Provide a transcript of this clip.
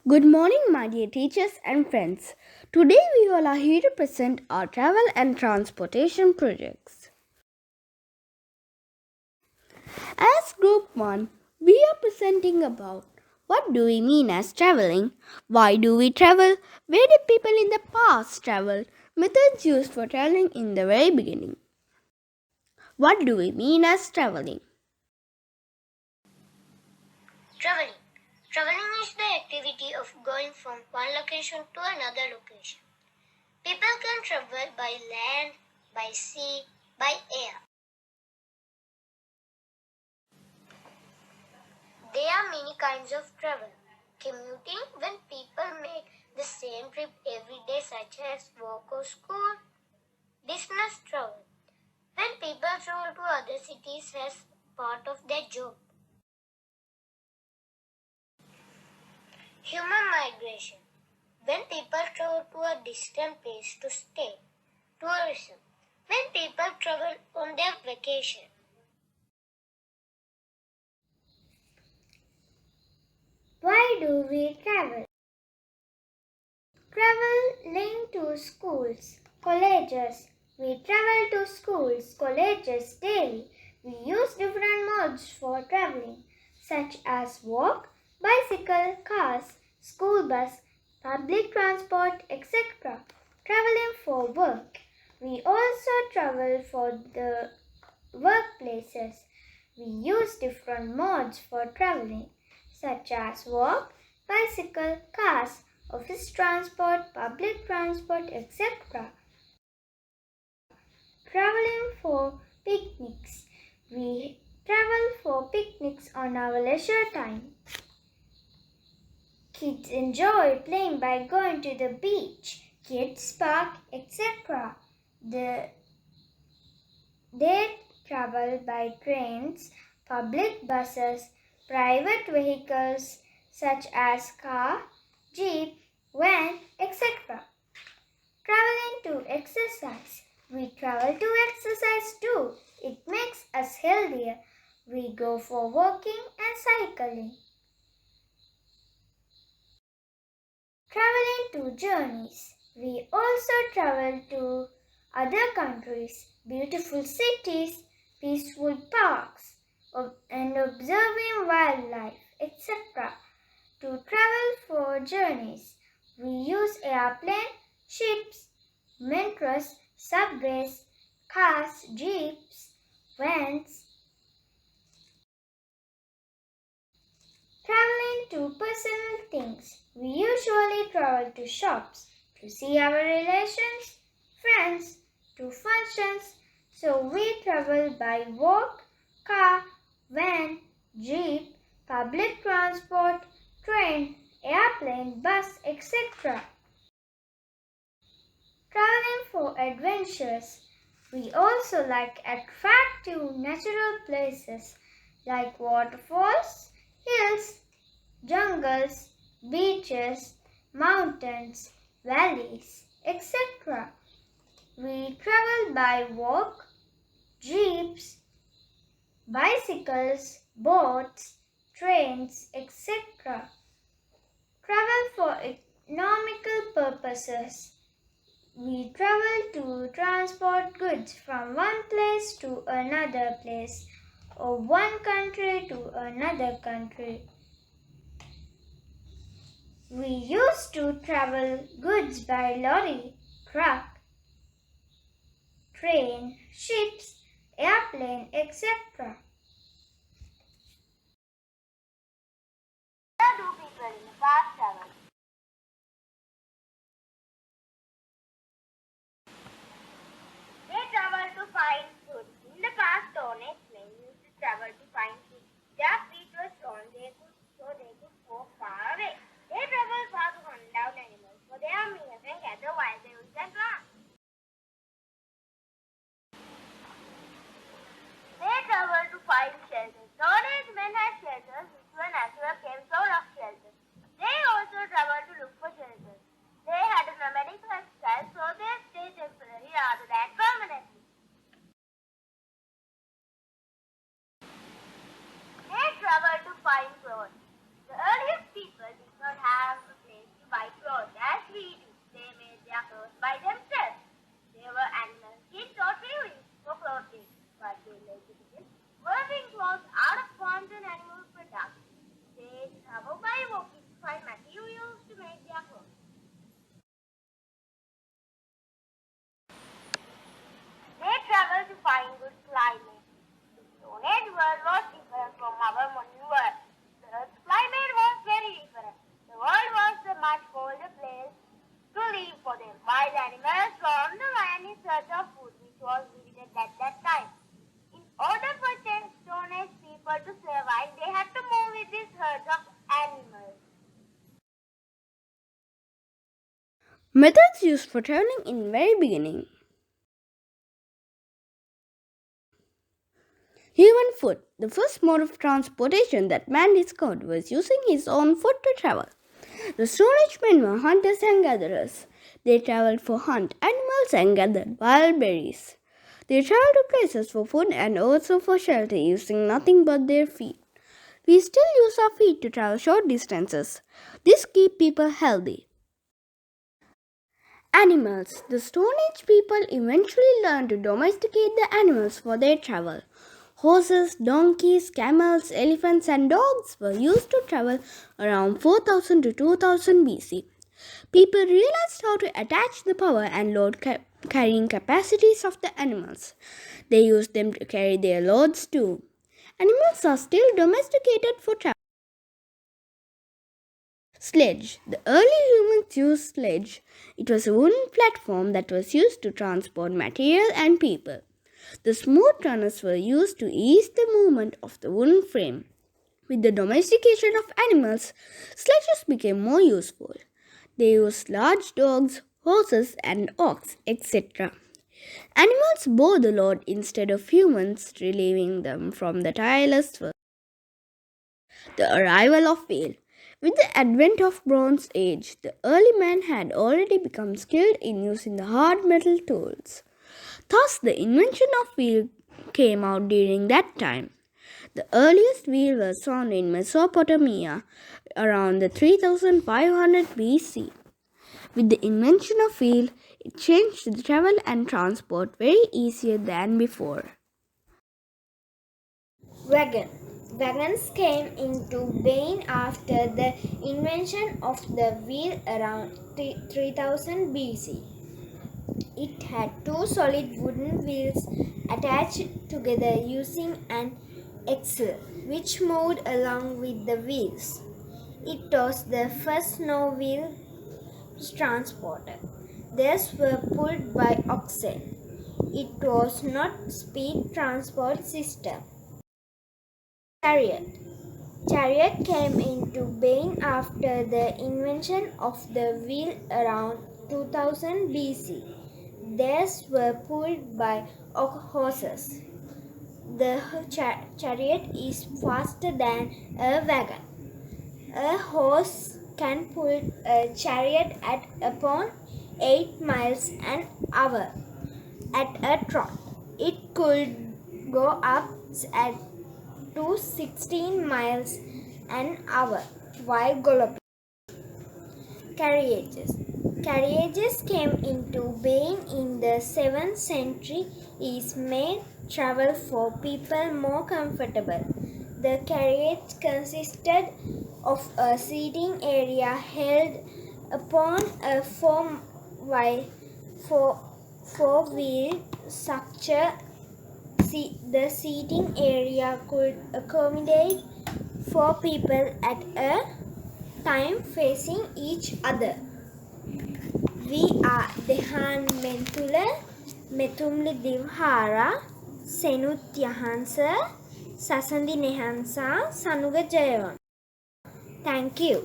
Good morning, my dear teachers and friends. Today we all are here to present our travel and transportation projects. As Group 1, we are presenting about what do we mean as traveling, why do we travel, where did people in the past travel, methods used for traveling in the very beginning. What do we mean as traveling? Traveling. Traveling is the activity of going from one location to another location. People can travel by land, by sea, by air. There are many kinds of travel. Commuting, when people make the same trip every day, such as work or school. Business travel, when people travel to other cities as part of their job. Human migration, when people travel to a distant place to stay. Tourism, when people travel on their vacation. Why do we travel? Traveling to schools, colleges. We travel to schools, colleges daily. We use different modes for traveling, such as walk, bicycle, cars, school bus, public transport, etc. Traveling for work. We also travel for the workplaces. We use different modes for traveling, such as walk, bicycle, cars, office transport, public transport, etc. Traveling for picnics. We travel for picnics on our leisure time. Kids enjoy playing by going to the beach, kids park, etc. They travel by trains, public buses, private vehicles such as car, jeep, van, etc. Traveling to exercise. We travel to exercise too. It makes us healthier. We go for walking and cycling. Traveling to journeys. We also travel to other countries, beautiful cities, peaceful parks, and observing wildlife, etc. To travel for journeys, we use airplane, ships, metros, subways, cars, jeeps, vans. Traveling to personal things. We usually travel to shops to see our relations, friends, to functions. So we travel by walk, car, van, jeep, public transport, train, airplane, bus, etc. Traveling for adventures. We also like attractive natural places like waterfalls, hills, jungles, beaches, mountains, valleys, etc. We travel by walk, jeeps, bicycles, boats, trains, etc. Travel for economical purposes. We travel to transport goods from one place to another place or one country to another country. We used to travel goods by lorry, truck, train, ships, airplane, etc. Where do people in the past travel? They travel to find food. In the past, honest men used to travel to find food. Their feet were strong, so they could go far away. They traveled far to hunt down animals for their meals and gather wild berries and plants. They traveled to Methods used for traveling in very beginning. Human foot. The first mode of transportation that man discovered was using his own foot to travel. The Stone Age men were hunters and gatherers. They traveled for hunt animals and gathered wild berries. They traveled to places for food and also for shelter using nothing but their feet. We still use our feet to travel short distances. This keeps people healthy. Animals. The Stone Age people eventually learned to domesticate the animals for their travel. Horses, donkeys, camels, elephants, and dogs were used to travel around 4000 to 2000 BC. People realized how to attach the power and load carrying capacities of the animals. They used them to carry their loads too. Animals are still domesticated for travel. Sledge. The early humans used sledge. It was a wooden platform that was used to transport material and people. The smooth runners were used to ease the movement of the wooden frame. With the domestication of animals, sledges became more useful. They used large dogs, horses, and ox, etc. Animals bore the load instead of humans, relieving them from the tireless work. The arrival of wheel. With the advent of Bronze Age, the early man had already become skilled in using the hard metal tools. Thus, the invention of wheel came out during that time. The earliest wheel was found in Mesopotamia around the 3500 BC. With the invention of wheel, it changed the travel and transport very easier than before. Wagon. Wagons came into being after the invention of the wheel around 3000 BC. It had two solid wooden wheels attached together using an axle, which moved along with the wheels. It was the first snow wheel transporter. These were pulled by oxen. It was not speed transport system. Chariot. Chariot came into being after the invention of the wheel around 2000 BC. These were pulled by horses. The chariot is faster than a wagon. A horse can pull a chariot at upon 8 miles an hour at a trot. It could go up at to 16 miles an hour while galloping. Carriages. Carriages came into being in the 7th century. Is made travel for people more comfortable. The carriage consisted of a seating area held upon a four-wheel structure. The seating area could accommodate 4 people at a time facing each other. We are Dehan Mentula, Metumli Divhara, Senut Yahansa, Sasandi Nehansa, Sanuga Jayavan. Thank you.